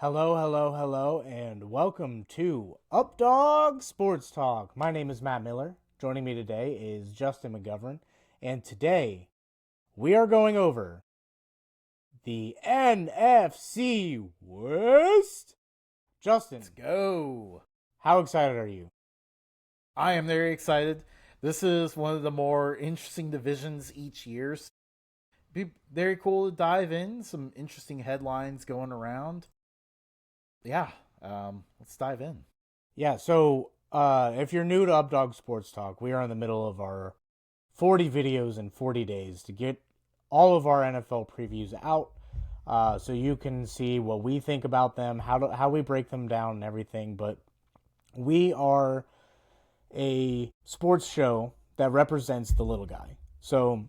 Hello, hello, hello, and welcome to Updog Sports Talk. My name is Matt Miller. Joining me today is Justin McGovern, and today we are going over the NFC West. Justin, Let's go. how excited are you? I am very excited. This is one of the more interesting divisions each year. Be very cool to dive in. Some interesting headlines going around. Yeah, let's dive in. Yeah, so if you're new to Updog Sports Talk, we are in the middle of our 40 videos in 40 days to get all of our NFL previews out, so you can see what we think about them, how we break them down and everything. But we are a sports show that represents the little guy. So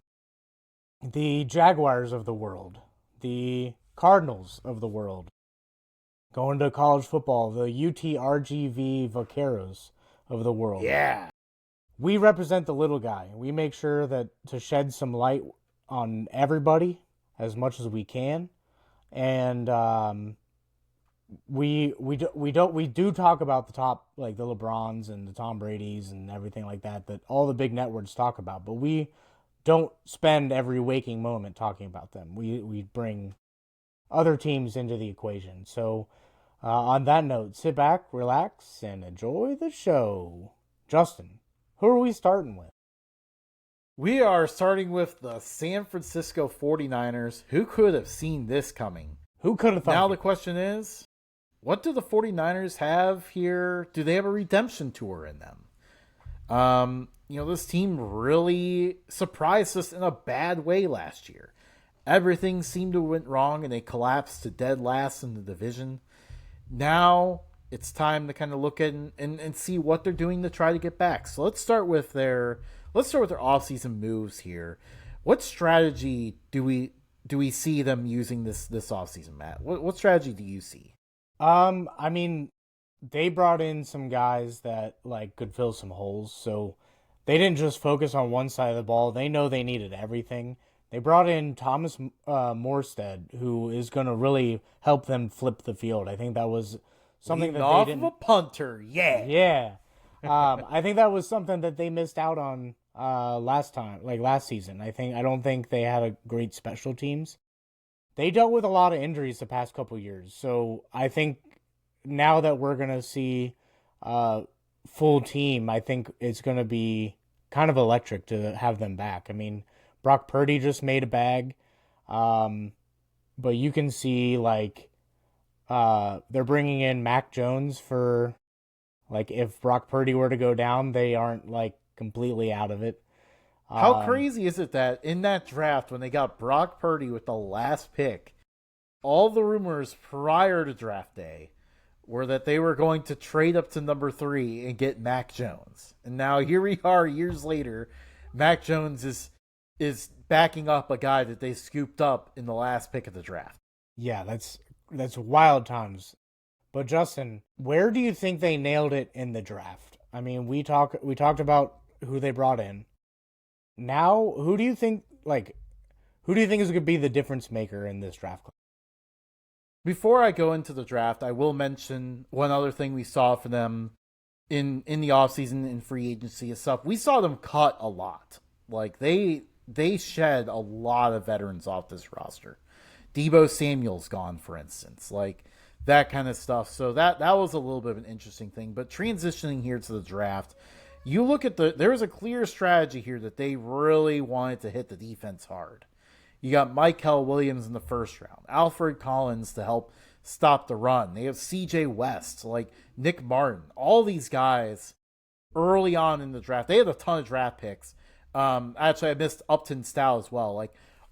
the Jaguars of the world, the Cardinals of the world, going to college football, the UTRGV Vaqueros of the world. Yeah. We represent the little guy. We make sure that to shed some light on everybody as much as we can, and we do talk about the top, like the LeBrons and the Tom Brady's and everything like that all the big networks talk about, but we don't spend every waking moment talking about them. We bring other teams into the equation. So on that note, sit back, relax, and enjoy the show. Justin, who are we starting with? We are starting with the San Francisco 49ers. Who could have seen this coming? Who could have thought? Now the question is, what do the 49ers have here? Do they have a redemption tour in them? This team really surprised us in a bad way last year. Everything seemed to went wrong and they collapsed to dead last in the division. Now it's time to kind of look at and see what they're doing to try to get back. So let's start with their offseason moves here. What strategy do we see them using this offseason, Matt? What strategy do you see? I mean, they brought in some guys that could fill some holes. So they didn't just focus on one side of the ball. They know they needed everything. They brought in Thomas Morstead, who is going to really help them flip the field. I think that was something that off they didn't. Of a punter, yeah. Yeah. I think that was something that they missed out on last season. I don't think they had a great special teams. They dealt with a lot of injuries the past couple years. So I think now that we're going to see full team, I think it's going to be kind of electric to have them back. I mean, Brock Purdy just made a bag. But you can see they're bringing in Mac Jones for if Brock Purdy were to go down, they aren't completely out of it. How crazy is it that in that draft when they got Brock Purdy with the last pick, all the rumors prior to draft day were that they were going to trade up to number 3 and get Mac Jones. And now here we are years later, Mac Jones is backing up a guy that they scooped up in the last pick of the draft. Yeah, that's wild times. But Justin, where do you think they nailed it in the draft? I mean, we talked about who they brought in. Now, who do you think is going to be the difference maker in this draft class? Before I go into the draft, I will mention one other thing we saw for them in the offseason in free agency and stuff. We saw them cut a lot. They shed a lot of veterans off this roster. Deebo Samuel's gone, for instance, that kind of stuff. So that was a little bit of an interesting thing. But transitioning here to the draft, you look at there was a clear strategy here that they really wanted to hit the defense hard. You got Michael Williams in the first round, Alfred Collins to help stop the run. They have CJ West, Nick Martin, all these guys early on in the draft. They had a ton of draft picks. Actually, I missed Upton Stow as well.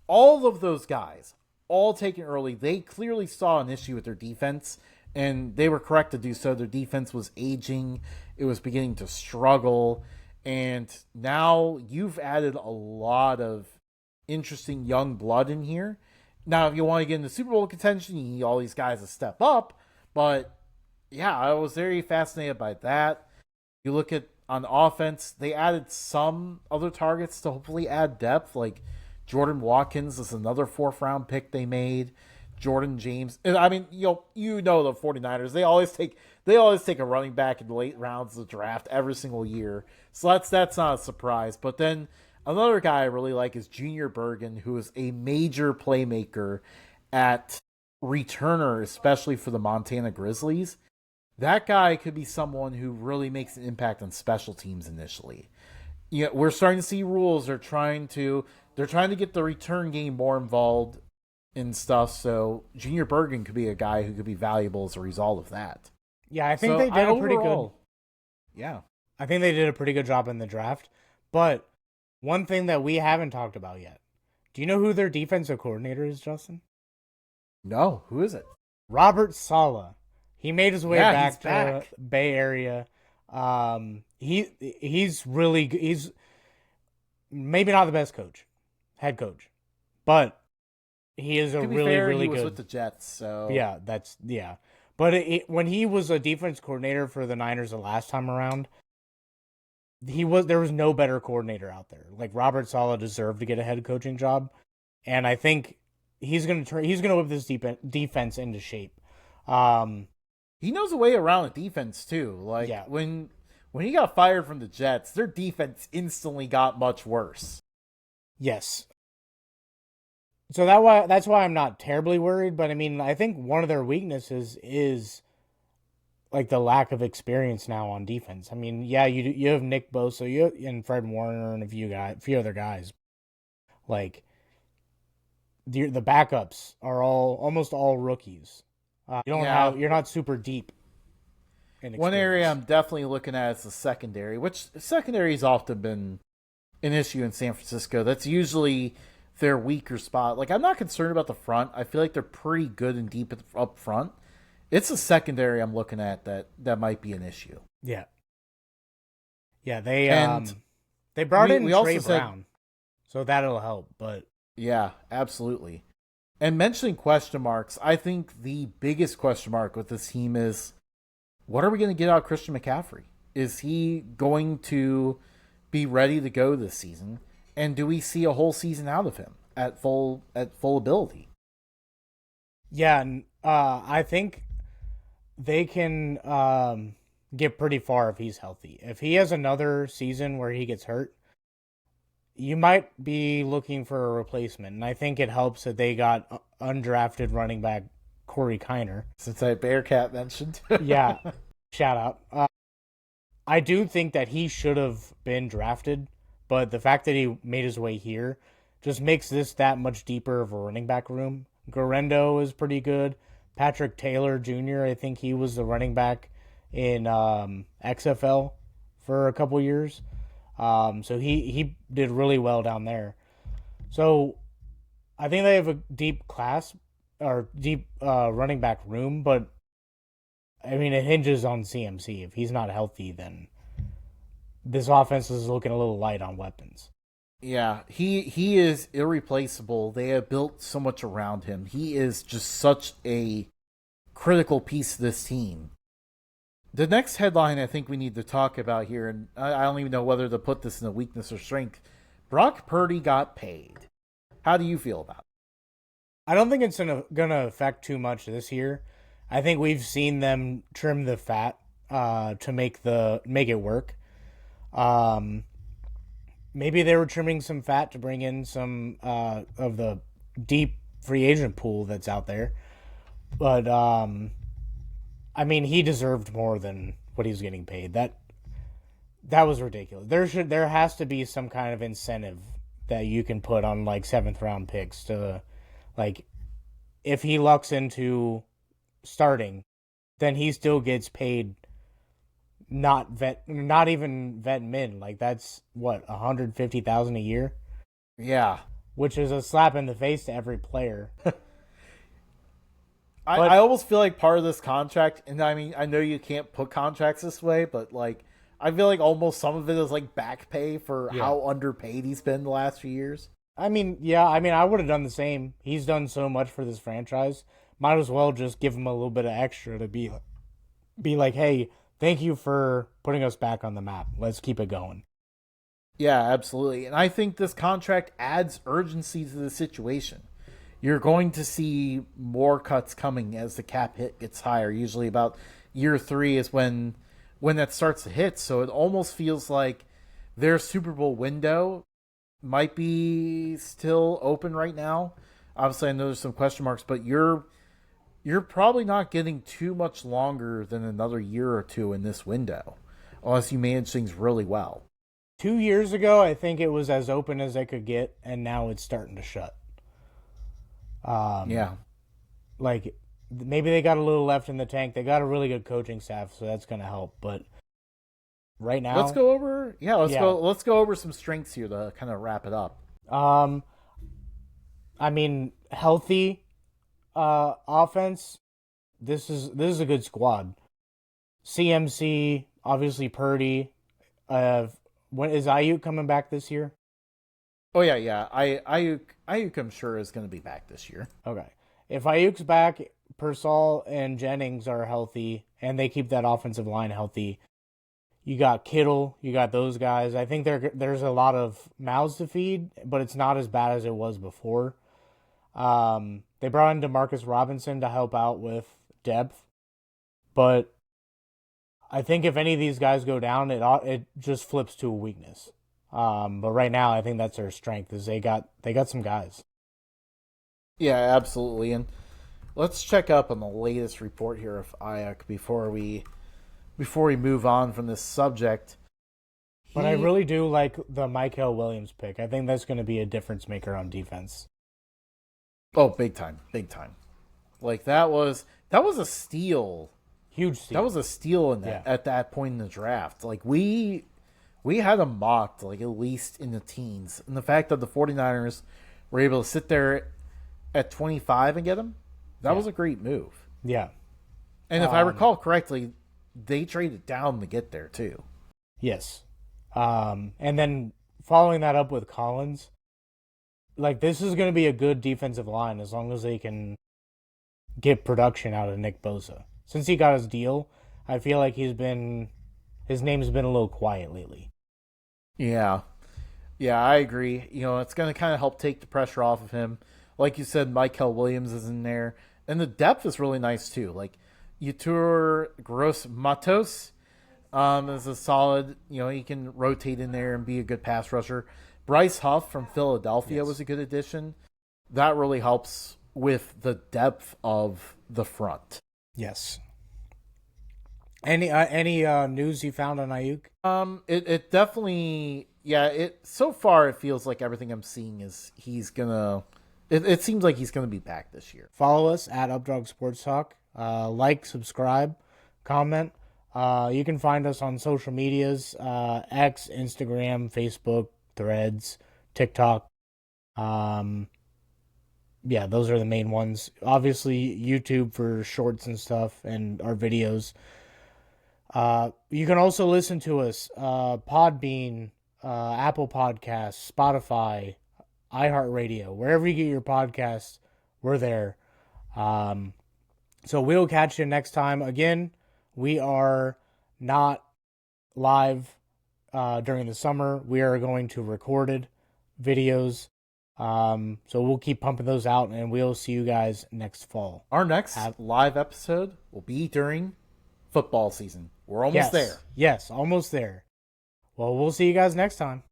All of those guys, all taken early, they clearly saw an issue with their defense, and they were correct to do so. Their defense was aging. It was beginning to struggle. And now you've added a lot of interesting young blood in here. Now, if you want to get into Super Bowl contention, you need all these guys to step up. But, yeah, I was very fascinated by that. You look at on offense, they added some other targets to hopefully add depth. Jordan Watkins is another 4th round pick they made. Jordan James. And I mean, you know the 49ers, they always take a running back in the late rounds of the draft every single year. So that's not a surprise. But then another guy I really like is Junior Bergen, who is a major playmaker at returner, especially for the Montana Grizzlies. That guy could be someone who really makes an impact on special teams initially. We're starting to see rules. They're trying to get the return game more involved in stuff. So Junior Bergen could be a guy who could be valuable as a result of that. Yeah, I think they did a pretty good. Yeah, I think they did a pretty good job in the draft. But one thing that we haven't talked about yet. Do you know who their defensive coordinator is, Justin? No, who is it? Robert Saleh. He made his way back to back. the Bay Area. He's really good. He's maybe not the best head coach, but he is a really he was good. with the Jets, so yeah. But when he was a defense coordinator for the Niners the last time around, there was no better coordinator out there. Like Robert Saleh deserved to get a head coaching job, and I think he's gonna whip this defense into shape. He knows a way around the defense too. Like when he got fired from the Jets, their defense instantly got much worse. Yes. So that's why I'm not terribly worried, but I mean, I think one of their weaknesses is like the lack of experience now on defense. I mean, yeah, you have Nick Bosa, and Fred Warner and a few other guys. Like the backups are almost all rookies. You're not super deep. One area I'm definitely looking at is the secondary, which secondary has often been an issue in San Francisco. That's usually their weaker spot. Like, I'm not concerned about the front. I feel like they're pretty good and deep up front. It's the secondary I'm looking at that might be an issue. Yeah. Yeah, they brought in Trey Brown, so that'll help. But yeah, absolutely. And mentioning question marks, I think the biggest question mark with this team is, what are we going to get out of Christian McCaffrey? Is he going to be ready to go this season? And do we see a whole season out of him at full ability? Yeah, I think they can get pretty far if he's healthy. If he has another season where he gets hurt, you might be looking for a replacement. And I think it helps that they got undrafted running back Corey Kiner. Since I Bearcat mentioned. Yeah, shout out. I do think that he should have been drafted, but the fact that he made his way here just makes this that much deeper of a running back room. Garendo is pretty good. Patrick Taylor Jr., I think he was the running back in XFL for a couple years. So he did really well down there. So I think they have a deep running back room, but I mean, it hinges on CMC. If he's not healthy, then this offense is looking a little light on weapons. Yeah, he is irreplaceable. They have built so much around him. He is just such a critical piece of this team. The next headline I think we need to talk about here, and I don't even know whether to put this in a weakness or strength. Brock Purdy got paid. How do you feel about it? I don't think it's going to affect too much this year. I think we've seen them trim the fat to make it work. Maybe they were trimming some fat to bring in some of the deep free agent pool that's out there. But, I mean, he deserved more than what he was getting paid. That was ridiculous. There has to be some kind of incentive that you can put on, like, 7th round picks to, like, if he lucks into starting, then he still gets paid not even vet min. Like, that's what, $150,000 a year? Yeah. Which is a slap in the face to every player. I almost feel like part of this contract, and I mean, I know you can't put contracts this way, but like, I feel like almost some of it is like back pay for how underpaid he's been the last few years. I mean, yeah, I would have done the same. He's done so much for this franchise. Might as well just give him a little bit of extra to be like, hey, thank you for putting us back on the map. Let's keep it going. Yeah, absolutely. And I think this contract adds urgency to the situation. you're going to see more cuts coming as the cap hit gets higher. Usually about year 3 is when that starts to hit. So it almost feels like their Super Bowl window might be still open right now. Obviously, I know there's some question marks, but you're probably not getting too much longer than another year or two in this window, unless you manage things really well. 2 years ago, I think it was as open as they could get, and now it's starting to shut. Yeah. Like, maybe they got a little left in the tank. They got a really good coaching staff, so that's going to help. But right now, let's go over. Yeah, let's go over some strengths here to kind of wrap it up. I mean, healthy offense. This is a good squad. CMC, obviously Purdy. When is Ayuk coming back this year? Oh yeah. Ayuk I'm sure is going to be back this year. Okay. If Ayuk's back, Persall and Jennings are healthy, and they keep that offensive line healthy. You got Kittle, you got those guys. I think there's a lot of mouths to feed, but it's not as bad as it was before. They brought in Demarcus Robinson to help out with depth, but I think if any of these guys go down, it just flips to a weakness. But right now, I think that's their strength is they got some guys. Yeah, absolutely. And let's check up on the latest report here of Ayuk before we move on from this subject. But I really do like the Michael Williams pick. I think that's going to be a difference maker on defense. Oh, big time. Like that was a steal. Huge steal. That was a steal in that at that point in the draft. Like we had him mocked like at least in the teens. And the fact that the 49ers were able to sit there at 25 and get him, that was a great move. Yeah. And if I recall correctly, they traded down to get there too. Yes. And then following that up with Collins, like this is going to be a good defensive line as long as they can get production out of Nick Bosa. Since he got his deal, I feel like his name's been a little quiet lately. Yeah. Yeah, I agree. You know, it's going to kind of help take the pressure off of him. Like you said, Michael Williams is in there. And the depth is really nice too. Like Yetur Gross Matos is a solid, he can rotate in there and be a good pass rusher. Bryce Huff from Philadelphia was a good addition. That really helps with the depth of the front. Yes. Any news you found on Ayuk? It definitely, so far it feels like everything I'm seeing is he's gonna. It seems like he's gonna be back this year. Follow us at Updog Sports Talk. Like, subscribe, comment. You can find us on social medias: X, Instagram, Facebook, Threads, TikTok. Those are the main ones. Obviously, YouTube for shorts and stuff and our videos. You can also listen to us, Podbean, Apple Podcasts, Spotify, iHeartRadio, wherever you get your podcasts, we're there. So we'll catch you next time. Again, we are not live during the summer. We are going to recorded videos. So we'll keep pumping those out, and we'll see you guys next fall. Our next live episode will be during football season. We're almost there. Yes, almost there. Well, we'll see you guys next time.